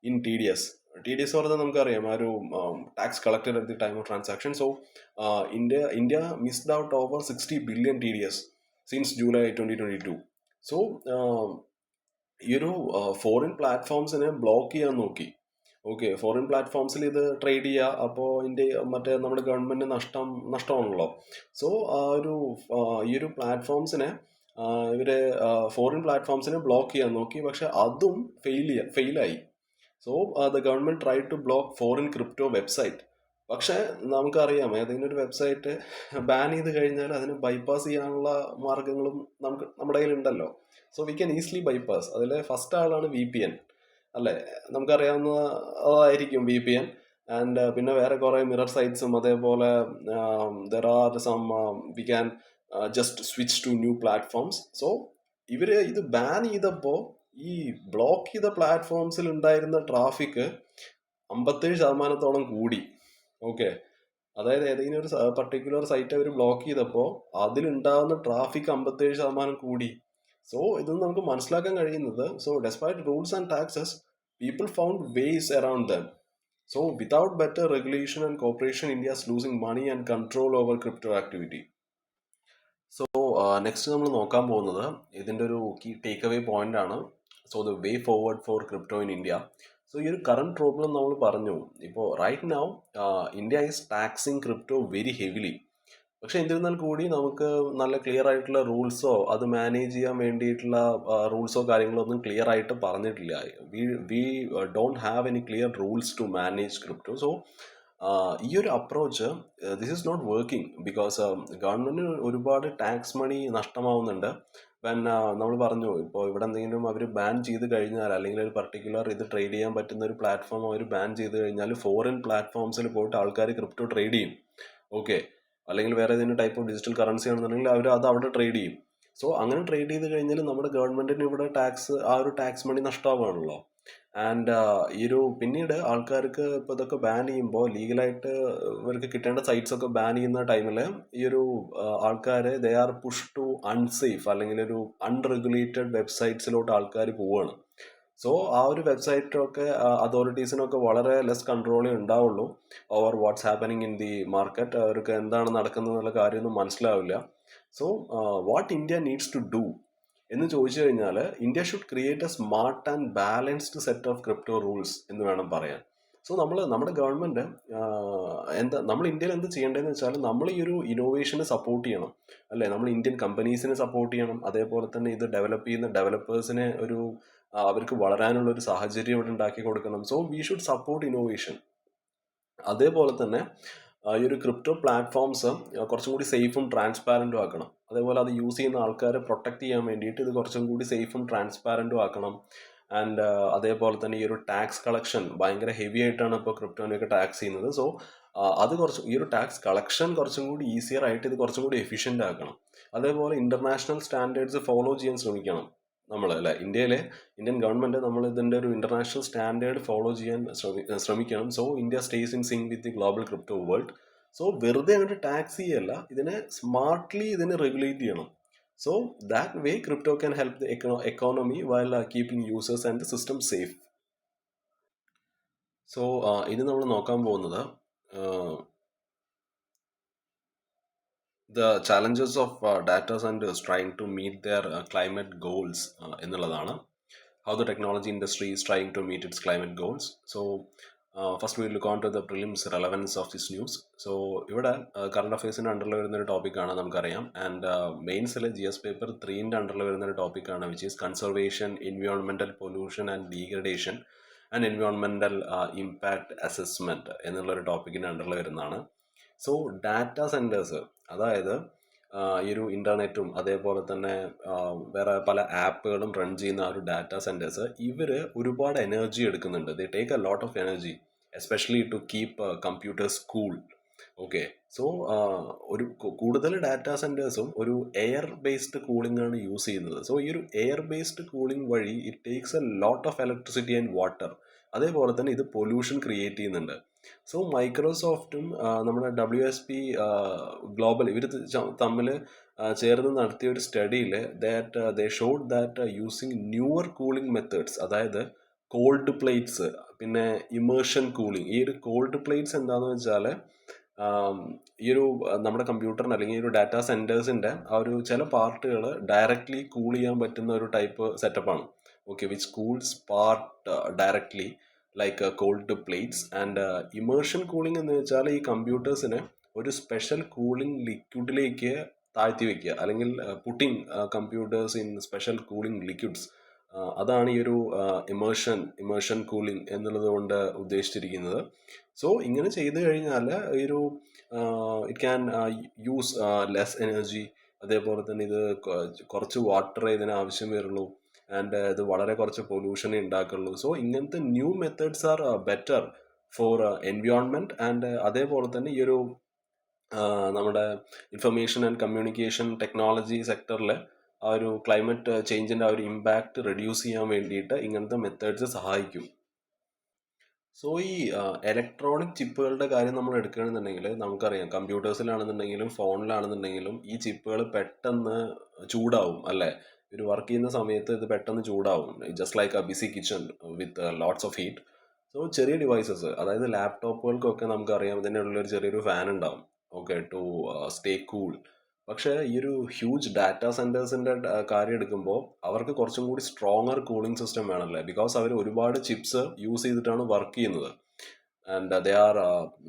in T D S. T D S പറഞ്ഞാൽ നമുക്കറിയാം ആ ഒരു tax collected at the time of transaction. So India missed out over 60 billion T D S since July 2022. So ഈ ഒരു foreign പ്ലാറ്റ്ഫോംസിനെ block ചെയ്യാൻ നോക്കി. Okay, foreign പ്ലാറ്റ്ഫോംസിൽ ഇത് trade ചെയ്യുക, അപ്പോൾ മറ്റേ നമ്മുടെ ഗവൺമെന്റ് നഷ്ടമാണല്ലോ. സോ ഈ ഒരു പ്ലാറ്റ്ഫോംസിനെ ഇവര് ഫോറിൻ പ്ലാറ്റ്ഫോംസിനെ ബ്ലോക്ക് ചെയ്യാൻ നോക്കി. പക്ഷെ അതും ഫെയിലായി. So the government try to block foreign crypto website. പക്ഷെ നമുക്കറിയാം ഏതെങ്കിലും ഒരു വെബ്സൈറ്റ് ബാൻ ചെയ്ത് കഴിഞ്ഞാൽ അതിനെ ബൈപ്പാസ് ചെയ്യാനുള്ള മാർഗങ്ങളും നമ്മുടെ കയ്യിലുണ്ടല്ലോ. So we can easily bypass. അതിൽ ഫസ്റ്റ് ആളാണ് VPN അല്ലേ? നമുക്കറിയാവുന്ന അതായിരിക്കും VPN. ആൻഡ് പിന്നെ വേറെ കുറേ മിറർ സൈറ്റ്സും അതേപോലെ there are some we can just switch to new platforms. So ഇവര് ഇത് ബാൻ ചെയ്തപ്പോൾ ഈ ബ്ലോക്ക് ചെയ്ത പ്ലാറ്റ്ഫോംസിൽ ഉണ്ടായിരുന്ന ട്രാഫിക് 57% കൂടി. ഓക്കെ, അതായത് ഏതെങ്കിലും ഒരു പർട്ടിക്കുലർ സൈറ്റ് അവർ ബ്ലോക്ക് ചെയ്തപ്പോൾ അതിലുണ്ടാകുന്ന ട്രാഫിക് 57% കൂടി. സോ ഇത് നമുക്ക് മനസ്സിലാക്കാൻ കഴിയുന്നത്, so despite rules and taxes people found ways around them. So without better regulation and cooperation India is losing money and control over crypto activity. So next നമ്മൾ നോക്കാൻ പോകുന്നത് ഇതിൻ്റെ ഒരു കീ ടേക്ക് അവേ പോയിന്റ് ആണ്. So the way forward for crypto in India. So ഈ ഒരു current problem നമ്മൾ പറഞ്ഞു. ഇപ്പോൾ right now India is taxing crypto very heavily. പക്ഷെ എന്നിരുന്നാൽ കൂടി നമുക്ക് നല്ല ക്ലിയർ ആയിട്ടുള്ള റൂൾസോ അത് മാനേജ് ചെയ്യാൻ വേണ്ടിയിട്ടുള്ള റൂൾസോ കാര്യങ്ങളോ ഒന്നും ക്ലിയർ ആയിട്ട് പറഞ്ഞിട്ടില്ല. We don't have any clear rules to manage crypto. So ഈ ഒരു approach this is not working because ഗവൺമെന്റിന് ഒരുപാട് ടാക്സ് മണി നഷ്ടമാവുന്നുണ്ട്. വെൻ നമ്മൾ പറഞ്ഞു ഇപ്പോൾ ഇവിടെ എന്തെങ്കിലും അവർ ബാൻ ചെയ്ത് കഴിഞ്ഞാൽ, അല്ലെങ്കിൽ ഒരു പർട്ടിക്കുലർ ഇത് ട്രേഡ് ചെയ്യാൻ പറ്റുന്ന ഒരു പ്ലാറ്റ്ഫോം അവർ ബാൻ ചെയ്ത് കഴിഞ്ഞാൽ ഫോറിൻ പ്ലാറ്റ്ഫോംസിൽ പോയിട്ട് ആൾക്കാർ ക്രിപ്റ്റോ ട്രേഡ് ചെയ്യും. ഓക്കെ, അല്ലെങ്കിൽ വേറെ ഏതെങ്കിലും ടൈപ്പ് ഓഫ് ഡിജിറ്റൽ കറൻസി ആണെന്നുണ്ടെങ്കിൽ അവർ അത് അവിടെ ട്രേഡ് ചെയ്യും. സോ അങ്ങനെ ട്രേഡ് ചെയ്ത് കഴിഞ്ഞാൽ നമ്മുടെ ഗവൺമെന്റിന് ഇവിടെ ആ ഒരു ടാക്സ് മണി നഷ്ടമാവുകയാണല്ലോ. ആൻഡ് പിന്നീട് ആൾക്കാർക്ക് ഇപ്പോൾ ഇതൊക്കെ ബാൻ ചെയ്യുമ്പോൾ ലീഗലായിട്ട് ഇവർക്ക് കിട്ടേണ്ട സൈറ്റ്സ് ഒക്കെ ബാൻ ചെയ്യുന്ന ടൈമിൽ ഈ ഒരു ആൾക്കാർ they are push to unsafe അല്ലെങ്കിൽ ഒരു അൺറെഗുലേറ്റഡ് വെബ്സൈറ്റ്സിലോട്ട് ആൾക്കാർ പോവുകയാണ്. സോ ആ ഒരു വെബ്സൈറ്റൊക്കെ അതോറിറ്റീസിനൊക്കെ വളരെ ലെസ് കൺട്രോളേ ഉണ്ടാവുള്ളൂ over what's happening in the market. അവർക്ക് എന്താണ് നടക്കുന്നത് എന്നുള്ള കാര്യമൊന്നും മനസ്സിലാവില്ല. So what India needs to do എന്ന് ചോദിച്ചു കഴിഞ്ഞാൽ, India should create a smart and balanced set of crypto rules എന്ന് വേണം പറയാൻ. സോ നമ്മുടെ ഗവൺമെന്റ് നമ്മൾ ഇന്ത്യയിൽ എന്ത് ചെയ്യേണ്ടതെന്ന് വെച്ചാൽ, നമ്മൾ ഈ ഒരു ഇന്നോവേഷനെ സപ്പോർട്ട് ചെയ്യണം അല്ലേ? നമ്മൾ ഇന്ത്യൻ കമ്പനീസിനെ സപ്പോർട്ട് ചെയ്യണം. അതേപോലെ തന്നെ ഇത് ഡെവലപ്പ് ചെയ്യുന്ന ഡെവലപ്പേഴ്സിനെ അവർക്ക് വളരാനുള്ള ഒരു സാഹചര്യം ഇവിടെ ഉണ്ടാക്കി കൊടുക്കണം. So we should support innovation. അതേപോലെ തന്നെ ഈ ഒരു ക്രിപ്റ്റോ പ്ലാറ്റ്ഫോംസ് കുറച്ചും കൂടി സേഫും ട്രാൻസ്പാരൻറ്റും ആക്കണം. അതേപോലെ അത് യൂസ് ചെയ്യുന്ന ആൾക്കാരെ പ്രൊട്ടക്ട് ചെയ്യാൻ വേണ്ടിയിട്ട് ഇത് കുറച്ചും കൂടി സേഫും ട്രാൻസ്പാരൻറ്റും ആക്കണം. ആൻഡ് അതേപോലെ തന്നെ ഈ ഒരു ടാക്സ് കളക്ഷൻ ഭയങ്കര ഹെവി ആയിട്ടാണ് ഇപ്പോൾ ക്രിപ്റ്റോനെയൊക്കെ ടാക്സ് ചെയ്യുന്നത്. സോ ഈ ഒരു ടാക്സ് കളക്ഷൻ കുറച്ചും കൂടി ഈസിയർ ആയിട്ട് ഇത് കുറച്ചും കൂടി എഫിഷ്യൻ്റ് ആക്കണം. അതേപോലെ ഇന്റർനാഷണൽ സ്റ്റാൻഡേർഡ്സ് ഫോളോ ചെയ്യാൻ ശ്രമിക്കണം നമ്മൾ അല്ലേ? ഇന്ത്യൻ ഗവൺമെന്റ് നമ്മൾ ഇതിൻ്റെ ഒരു ഇന്റർനാഷണൽ സ്റ്റാൻഡേർഡ് ഫോളോ ചെയ്യാൻ ശ്രമിക്കണം. So India stays in sync with the global crypto world. So വെറുതെ അങ്ങോട്ട് ടാക്സ് ചെയ്യല്ല, ഇതിനെ സ്മാർട്ട്ലി ഇതിനെ റെഗുലേറ്റ് ചെയ്യണം. So that way crypto can help the economy while keeping users and the system safe. So ഇനി നമ്മൾ നോക്കാൻ പോകുന്നത് the challenges of data centers trying to meet their climate goals എന്നുള്ളതാണ്. How the technology industry is trying to meet its climate goals. So first we will look on to the prelims relevance of this news. So ഇവിടെ current അഫയേഴ്സിൻ്റെ അണ്ടറിൽ വരുന്ന ഒരു ടോപ്പിക്കാണ് നമുക്കറിയാം. And മെയിൻസിൽ GS paper 3ൻ്റെ അണ്ടറിൽ വരുന്ന ഒരു ടോപ്പിക്കാണ് which is conservation, environmental pollution and degradation and environmental impact assessment എന്നുള്ളൊരു ടോപ്പിക്കിൻ്റെ അണ്ടറിൽ വരുന്നതാണ്. സോ ഡാറ്റ സെൻറ്റേഴ്സ്, അതായത് ഈ ഒരു ഇൻ്റർനെറ്റും അതേപോലെ തന്നെ വേറെ പല ആപ്പുകളും റൺ ചെയ്യുന്ന ആ ഒരു ഡാറ്റാ സെൻറ്റേഴ്സ് ഇവർ ഒരുപാട് എനർജി എടുക്കുന്നുണ്ട്. They take a lot of energy especially to keep computers cool. Okay. So ഒരു കൂടുതൽ ഡാറ്റാ സെൻറ്റേഴ്സും ഒരു എയർ ബേസ്ഡ് കൂളിംഗ് ആണ് യൂസ് ചെയ്യുന്നത്. സോ ഈ ഒരു എയർ ബേസ്ഡ് കൂളിംഗ് വഴി it takes a lot of electricity and water. അതേപോലെ തന്നെ ഇത് പൊല്യൂഷൻ ക്രിയേറ്റ് ചെയ്യുന്നുണ്ട്. സോ മൈക്രോസോഫ്റ്റും നമ്മുടെ WSP ഗ്ലോബൽ ഇവർ തമ്മിൽ ചേർന്ന് നടത്തിയ ഒരു സ്റ്റഡിയിൽ that they showed that using newer cooling methods, അതായത് കോൾഡ് പ്ലേറ്റ്സ്, പിന്നെ ഇമേർഷൻ കൂളിംഗ്. ഈ ഒരു കോൾഡ് പ്ലേറ്റ്സ് എന്താണെന്ന് വെച്ചാൽ ഈ ഒരു നമ്മുടെ കമ്പ്യൂട്ടറിന് അല്ലെങ്കിൽ ഈ ഒരു ഡാറ്റാ സെൻറ്റേഴ്സിൻ്റെ ആ ഒരു ചില പാർട്ടുകൾ ഡയറക്റ്റ്ലി കൂൾ ചെയ്യാൻ പറ്റുന്ന ഒരു ടൈപ്പ് സെറ്റപ്പാണ്. Okay, which cools part directly like cold plates. And immersion cooling എന്ന് വെച്ചാൽ ഈ കമ്പ്യൂട്ടേഴ്സിനെ ഒരു സ്പെഷ്യൽ കൂളിംഗ് ലിക്വിഡിലേക്ക് താഴ്ത്തി വെക്കുക, അല്ലെങ്കിൽ putting computers in special cooling liquids. അതാണ് ഈ ഒരു ഇമേർഷൻ കൂളിംഗ് എന്നുള്ളത് കൊണ്ട് ഉദ്ദേശിച്ചിരിക്കുന്നത്. സോ ഇങ്ങനെ ചെയ്തു കഴിഞ്ഞാൽ ഈ ഒരു it can use less energy. അതേപോലെ തന്നെ ഇത് കുറച്ച് വാട്ടറേ ഇതിന് ആവശ്യം വരുള്ളൂ. ആൻഡ് ഇത് വളരെ കുറച്ച് പൊല്യൂഷൻ ഉണ്ടാക്കുള്ളൂ. സോ ഇങ്ങനത്തെ new methods R better for environment. And അതേപോലെ തന്നെ ഈ ഒരു നമ്മുടെ ഇൻഫർമേഷൻ ആൻഡ് കമ്മ്യൂണിക്കേഷൻ ടെക്നോളജി സെക്ടറിൽ ആ ഒരു ക്ലൈമറ്റ് ചേഞ്ചിൻ്റെ ആ ഒരു ഇമ്പാക്റ്റ് റെഡ്യൂസ് ചെയ്യാൻ വേണ്ടിയിട്ട് ഇങ്ങനത്തെ മെത്തേഡ്സ് സഹായിക്കും. സോ ഈ ഇലക്ട്രോണിക് ചിപ്പുകളുടെ കാര്യം നമ്മൾ എടുക്കുകയാണെന്നുണ്ടെങ്കിൽ നമുക്കറിയാം, കമ്പ്യൂട്ടേഴ്സിലാണെന്നുണ്ടെങ്കിലും ഫോണിലാണെന്നുണ്ടെങ്കിലും ഈ ചിപ്പുകൾ പെട്ടെന്ന് ചൂടാവും അല്ലേ. ഒരു വർക്ക് ചെയ്യുന്ന സമയത്ത് ഇത് പെട്ടെന്ന് ചൂടാവും, just like a busy kitchen with lots of heat. So ചെറിയ ഡിവൈസസ്, അതായത് ലാപ്ടോപ്പുകൾക്കൊക്കെ നമുക്കറിയാം ഇതിൻ്റെ ഉള്ളിൽ ചെറിയൊരു ഫാൻ ഉണ്ടാവും, ഓക്കെ, ടു സ്റ്റേ കൂൾ. പക്ഷേ ഈ ഒരു ഹ്യൂജ് ഡാറ്റാ സെൻറ്റേഴ്സിൻ്റെ കാര്യം എടുക്കുമ്പോൾ അവർക്ക് കുറച്ചും കൂടി സ്ട്രോങ്ങർ കൂളിംഗ് സിസ്റ്റം വേണമല്ലേ, ബിക്കോസ് അവർ ഒരുപാട് ചിപ്സ് യൂസ് ചെയ്തിട്ടാണ് വർക്ക് ചെയ്യുന്നത്. And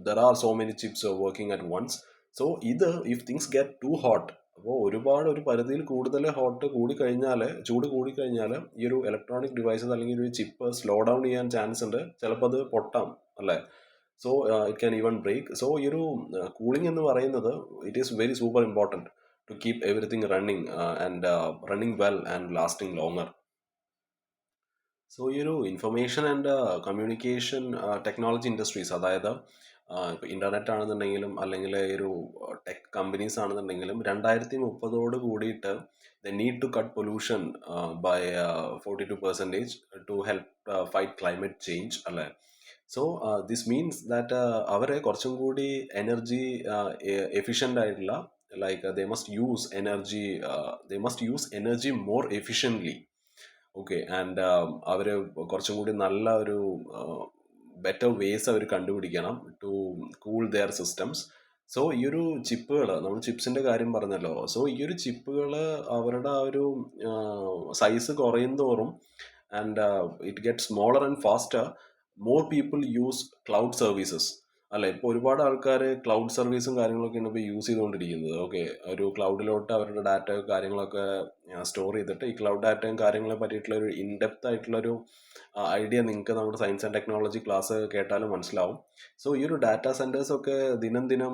there are so many chips working at once. So ഇത് if things get too hot, അപ്പോൾ ഒരു പരിധിയിൽ കൂടുതൽ ചൂട് കൂടിക്കഴിഞ്ഞാൽ ഈ ഒരു ഇലക്ട്രോണിക് ഡിവൈസസ് അല്ലെങ്കിൽ ഒരു ചിപ്പ് സ്ലോ ഡൗൺ ചെയ്യാൻ ചാൻസ് ഉണ്ട്, ചിലപ്പോൾ അത് പൊട്ടാം അല്ലേ. So it can even break. So ഈ ഒരു കൂളിംഗ് എന്ന് പറയുന്നത് it is very super important to keep everything running and running well and lasting longer. So ഈ ഒരു information and communication technology industries, അതായത് ഇപ്പോൾ ഇൻ്റർനെറ്റ് ആണെന്നുണ്ടെങ്കിലും അല്ലെങ്കിൽ ഈ ഒരു ടെക് കമ്പനീസ് ആണെന്നുണ്ടെങ്കിലും 2030 കൂടിയിട്ട് the need to cut pollution by 42% to help fight climate change അല്ലേ. സോ ദിസ് മീൻസ് ദാറ്റ് അവരെ കുറച്ചും കൂടി എനർജി എഫിഷ്യൻ്റ് ആയിട്ടുള്ള, like they must use energy more efficiently. Okay. And അവർ കുറച്ചും കൂടി നല്ല ഒരു ബെറ്റർ വേസ് അവർ കണ്ടുപിടിക്കണം to cool their systems. So ഈ ഒരു ചിപ്പുകൾ, നമ്മൾ ചിപ്സിൻ്റെ കാര്യം പറഞ്ഞല്ലോ. സോ ഈ ഒരു ചിപ്പുകൾ അവരുടെ ആ ഒരു സൈസ് കുറയും തോറും and it get smaller and faster, more people use cloud services അല്ല. ഇപ്പോൾ ഒരുപാട് ആൾക്കാർ ക്ലൗഡ് സർവീസും കാര്യങ്ങളൊക്കെയാണ് ഇപ്പോൾ യൂസ് ചെയ്തുകൊണ്ടിരിക്കുന്നത്. ഓക്കെ, ഒരു ക്ലൗഡിലോട്ട് അവരുടെ ഡാറ്റ കാര്യങ്ങളൊക്കെ സ്റ്റോർ ചെയ്തിട്ട് ഈ ക്ലൗഡ് ഡാറ്റയും കാര്യങ്ങളെ പറ്റിയിട്ടുള്ള ഒരു ഇൻഡെപ്ത് ആയിട്ടുള്ളൊരു ഐഡിയ നിങ്ങൾക്ക് നമ്മുടെ സയൻസ് ആൻഡ് ടെക്നോളജി ക്ലാസ് കേട്ടാലും മനസ്സിലാവും. സോ ഈ ഒരു ഡാറ്റാ സെൻറ്റേഴ്സൊക്കെ ദിനം ദിനം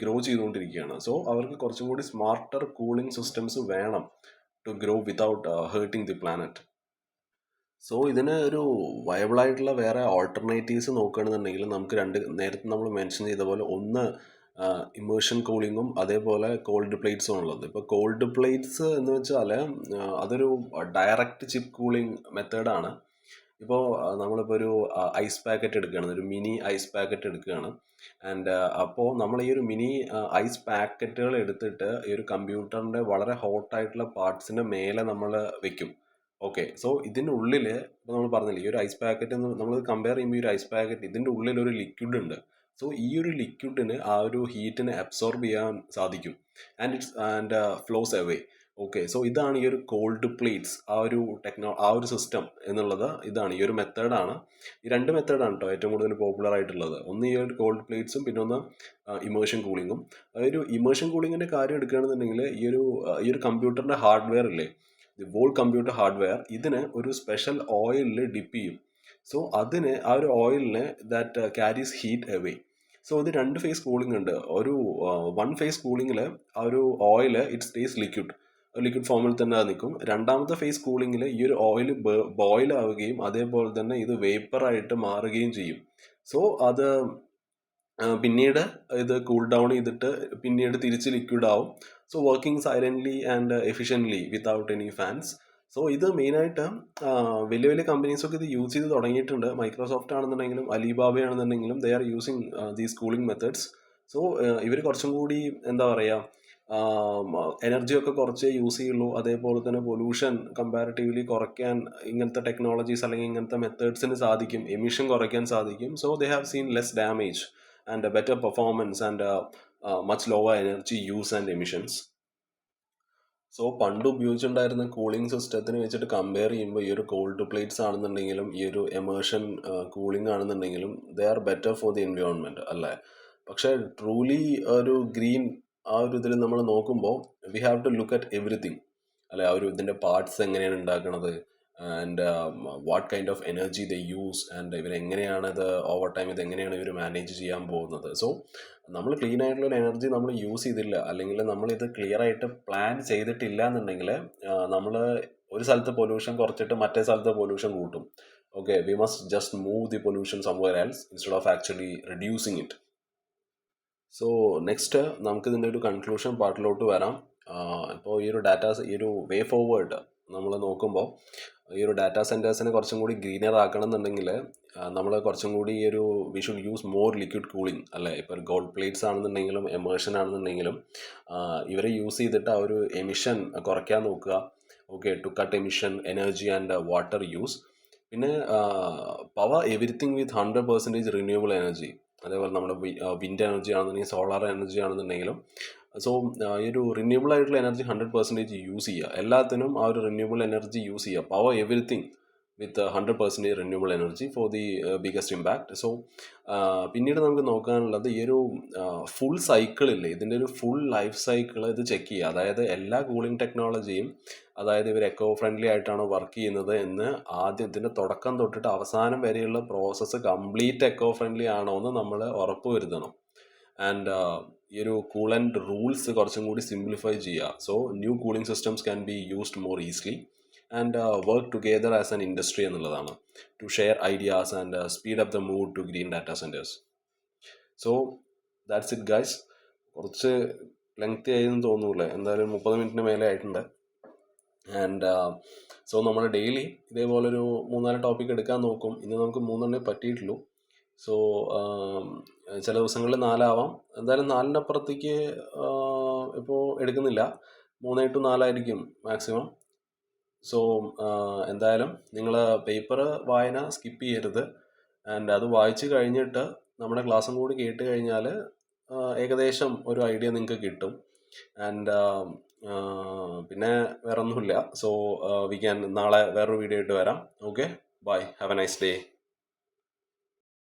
ഗ്രോ ചെയ്തുകൊണ്ടിരിക്കുകയാണ്. സോ അവർക്ക് കുറച്ചും കൂടി സ്മാർട്ടർ കൂളിംഗ് സിസ്റ്റംസ് വേണം to grow without hurting the planet. So ഇതിന് ഒരു വയബിൾ ആയിട്ടുള്ള വേറെ ഓൾട്ടർനേറ്റീവ്സ് നോക്കുകയാണെന്നുണ്ടെങ്കിൽ നമുക്ക് നേരത്തെ നമ്മൾ മെൻഷൻ ചെയ്ത പോലെ ഒന്ന് ഇമേർഷൻ കൂളിങ്ങും അതേപോലെ കോൾഡ് പ്ലേറ്റ്സും ഉള്ളത്. ഇപ്പോൾ കോൾഡ് പ്ലേറ്റ്സ് എന്ന് വെച്ചാൽ അതൊരു ഡയറക്റ്റ് ചിപ്പ് കൂളിംഗ് മെത്തേഡാണ്. ഇപ്പോൾ നമ്മളിപ്പോൾ ഒരു ഐസ് പാക്കറ്റ് എടുക്കുകയാണ്, ഒരു മിനി ഐസ് പാക്കറ്റ് എടുക്കുകയാണ്. ആൻഡ് അപ്പോൾ നമ്മൾ ഈ ഒരു മിനി ഐസ് പാക്കറ്റുകൾ എടുത്തിട്ട് ഈ ഒരു കമ്പ്യൂട്ടറിൻ്റെ വളരെ ഹോട്ടായിട്ടുള്ള പാർട്സിൻ്റെ മേലെ നമ്മൾ വെക്കും. ഓക്കെ. സോ ഇതിൻ്റെ ഉള്ളിൽ ഇപ്പോൾ നമ്മൾ പറഞ്ഞില്ലേ, ഈ ഒരു ഐസ് പാക്കറ്റ് നമ്മൾ കമ്പയർ ചെയ്യുമ്പോൾ ഈ ഒരു ഐസ് പാക്കറ്റ് ഇതിൻ്റെ ഉള്ളിൽ ഒരു ലിക്വിഡ് ഉണ്ട്. സോ ഈ ഒരു ലിക്വിഡിന് ആ ഒരു ഹീറ്റിനെ അബ്സോർബ് ചെയ്യാൻ സാധിക്കും and flows away. Okay. So ഇതാണ് ഈ ഒരു കോൾഡ് പ്ലേറ്റ്സ്, ആ ഒരു സിസ്റ്റം എന്നുള്ളത്. ഇതാണ് ഈ ഒരു മെത്തേഡാണ്. ഈ രണ്ട് മെത്തേഡാണ് കേട്ടോ ഏറ്റവും കൂടുതൽ പോപ്പുലർ ആയിട്ടുള്ളത്. ഒന്ന് ഈ ഒരു കോൾഡ് പ്ലേറ്റ്സും പിന്നെ ഒന്ന് ഇമേർഷൻ കൂളിങ്ങും. ഒരു ഇമേർഷൻ കൂളിങ്ങിൻ്റെ കാര്യം എടുക്കുകയാണെന്നുണ്ടെങ്കിൽ ഈ ഒരു കമ്പ്യൂട്ടറിൻ്റെ ഹാർഡ്വെയർ ഇല്ലേ, ദി വോൾ കമ്പ്യൂട്ടർ ഹാർഡ്വെയർ, ഇതിന് ഒരു സ്പെഷ്യൽ ഓയിലിൽ ഡിപ്പ് ചെയ്യും. സോ ആ ഒരു ഓയിലിനെ that carries heat away. So ഇത് 2 ഫേസ് കൂളിംഗ് ഉണ്ട്. ഒരു 1 ഫേസ് കൂളിങ്ങിൽ ആ ഒരു ഓയിൽ ഇറ്റ് സ്റ്റേസ് ലിക്വിഡ് ഫോമിൽ തന്നെ അത് നിൽക്കും. രണ്ടാമത്തെ ഫേസ് കൂളിങ്ങിൽ ഈ ഒരു ഓയിൽ ബോയിൽ ആവുകയും അതേപോലെ തന്നെ ഇത് വേപ്പറായിട്ട് മാറുകയും ചെയ്യും. സോ അത് പിന്നീട് ഇത് കൂൾ ഡൗൺ ചെയ്തിട്ട് പിന്നീട് തിരിച്ച് ലിക്വിഡ് ആവും. So working silently and efficiently without any fans. So ഇത് മെയിനായിട്ട് വലിയ വലിയ കമ്പനീസൊക്കെ ഇത് യൂസ് ചെയ്ത് തുടങ്ങിയിട്ടുണ്ട്. മൈക്രോസോഫ്റ്റ് ആണെന്നുണ്ടെങ്കിലും അലിബാബ ആണെന്നുണ്ടെങ്കിലും they are using these cooling methods. So ഇവർ കുറച്ചും കൂടി എന്താ പറയുക, എനർജിയൊക്കെ കുറച്ചേ യൂസ് ചെയ്യുള്ളൂ. അതേപോലെ തന്നെ പൊല്യൂഷൻ കമ്പാരിറ്റീവ്ലി കുറയ്ക്കാൻ ഇങ്ങനത്തെ ടെക്നോളജീസ് അല്ലെങ്കിൽ ഇങ്ങനത്തെ മെത്തേഡ്സിന് സാധിക്കും, എമിഷൻ കുറയ്ക്കാൻ സാധിക്കും. So they have seen less damage and better performance and much lower energy use and emissions. So പണ്ട് ഉപയോഗിച്ചിട്ടുണ്ടായിരുന്ന കൂളിംഗ് സിസ്റ്റത്തിനെ വെച്ചിട്ട് കമ്പയർ ചെയ്യുമ്പോൾ ഈ ഒരു കോൾഡ് പ്ലേറ്റ്സ് ആണെന്നുണ്ടെങ്കിലും ഈ ഒരു എമേർഷൻ കൂളിംഗ് ആണെന്നുണ്ടെങ്കിലും they R better for the environment അല്ലേ. പക്ഷേ ട്രൂലി ഒരു ഗ്രീൻ ആ ഒരു ഇതിൽ നമ്മൾ നോക്കുമ്പോൾ we have to look at everything അല്ലെ. ആ ഒരു ഇതിൻ്റെ പാർട്സ് എങ്ങനെയാണ് ഉണ്ടാക്കുന്നത് and what kind of energy the use and ഇവരെങ്ങനെയാണ് ഇത് ഓവർ ടൈം ഇത് എങ്ങനെയാണ് ഇവർ മാനേജ് ചെയ്യാൻ പോകുന്നത്. സോ നമ്മൾ ക്ലീൻ ആയിട്ടുള്ള ഒരു എനർജി നമ്മൾ യൂസ് ചെയ്തില്ല അല്ലെങ്കിൽ നമ്മളിത് ക്ലിയർ ആയിട്ട് പ്ലാൻ ചെയ്തിട്ടില്ല എന്നുണ്ടെങ്കിൽ നമ്മൾ ഒരു സ്ഥലത്ത് പൊല്യൂഷൻ കുറച്ചിട്ട് മറ്റേ സ്ഥലത്ത് പൊല്യൂഷൻ കൂട്ടും. Okay, we must just move the pollution somewhere else instead of actually reducing it. So next നമുക്ക് ഇതിൻ്റെ ഒരു കൺക്ലൂഷൻ പാർട്ടിലോട്ട് വരാം. ഇപ്പോൾ ഈ ഒരു ഈ ഒരു വേ ഫോർവേഡ് നമ്മൾ നോക്കുമ്പോൾ ഈ ഒരു ഡാറ്റാ സെൻറ്റേഴ്സിനെ കുറച്ചും കൂടി ഗ്രീനർ ആക്കണം എന്നുണ്ടെങ്കിൽ നമ്മൾ കുറച്ചും കൂടി ഈ ഒരു we should use more liquid cooling അല്ലേ. ഇപ്പോൾ ഗോൾഡ് പ്ലേറ്റ്സ് ആണെന്നുണ്ടെങ്കിലും എമേർഷൻ ആണെന്നുണ്ടെങ്കിലും ഇവരെ യൂസ് ചെയ്തിട്ട് ആ ഒരു എമിഷൻ കുറയ്ക്കാൻ നോക്കുക. Okay, to cut emission, energy and water use. പിന്നെ power everything with 100% renewable energy. അതേപോലെ നമ്മുടെ വിൻഡ് എനർജി ആണെന്നുണ്ടെങ്കിൽ സോളാർ എനർജി ആണെന്നുണ്ടെങ്കിലും. സോ ഈ ഒരു റിന്യൂവബിൾ ആയിട്ടുള്ള എനർജി 100% യൂസ് ചെയ്യുക. എല്ലാത്തിനും ആ ഒരു റിന്യൂവബിൾ എനർജി യൂസ് ചെയ്യുക. Power everything with 100% renewable energy for the biggest impact. So പിന്നീട് നമുക്ക് നോക്കാനുള്ളത് ഈ ഒരു ഫുൾ സൈക്കിളില്ലേ, ഇതിൻ്റെ ഒരു ഫുൾ ലൈഫ് സൈക്കിൾ ഇത് ചെക്ക് ചെയ്യുക. അതായത് എല്ലാ കൂളിംഗ് ടെക്നോളജിയും അതായത് ഇവർ എക്കോ ഫ്രണ്ട്ലി ആയിട്ടാണോ വർക്ക് ചെയ്യുന്നത് എന്ന് ആദ്യം ഇതിൻ്റെ തുടക്കം തൊട്ടിട്ട് അവസാനം വരെയുള്ള പ്രോസസ്സ് കംപ്ലീറ്റ് എക്കോ ഫ്രണ്ട്ലി ആണോ എന്ന് നമ്മൾ ഉറപ്പ് വരുത്തണം. ആൻഡ് ഈ ഒരു കൂളൻ്റ് റൂൾസ് കുറച്ചും കൂടി സിംപ്ലിഫൈ ചെയ്യുക. So new cooling systems can be used more easily and work together as an industry എന്നുള്ളതാണ്. To share ideas and speed up the move to green data centres. So that's it guys. കുറച്ച് lengthy ആയെന്ന് തോന്നൂല്ലേ, എന്തായാലും 30 മിനിറ്റിന് മേലെ ആയിട്ടുണ്ട്. And so നമ്മൾ daily ഇതേപോലൊരു 3-4 ടോപ്പിക് എടുക്കാൻ നോക്കും. ഇന്ന് നമുക്ക് 3 പറ്റിയിട്ടുള്ളൂ. സോ ചില ദിവസങ്ങളിൽ 4 ആവാം. എന്തായാലും 4-ൻ്റെ അപ്പുറത്തേക്ക് ഇപ്പോൾ എടുക്കുന്നില്ല. 3 to 4 ആയിരിക്കും മാക്സിമം. സോ എന്തായാലും നിങ്ങൾ പേപ്പർ വായന സ്കിപ്പ് ചെയ്യരുത്. ആൻഡ് അത് വായിച്ച് കഴിഞ്ഞിട്ട് നമ്മുടെ ക്ലാസ്സും കൂടി കേട്ട് കഴിഞ്ഞാൽ ഏകദേശം ഒരു ഐഡിയ നിങ്ങൾക്ക് കിട്ടും. ആൻഡ് പിന്നെ വേറെ ഒന്നുമില്ല. സോ വി ക്യാൻ നാളെ വേറൊരു വീഡിയോ ആയിട്ട് വരാം. Okay, bye, have a nice day.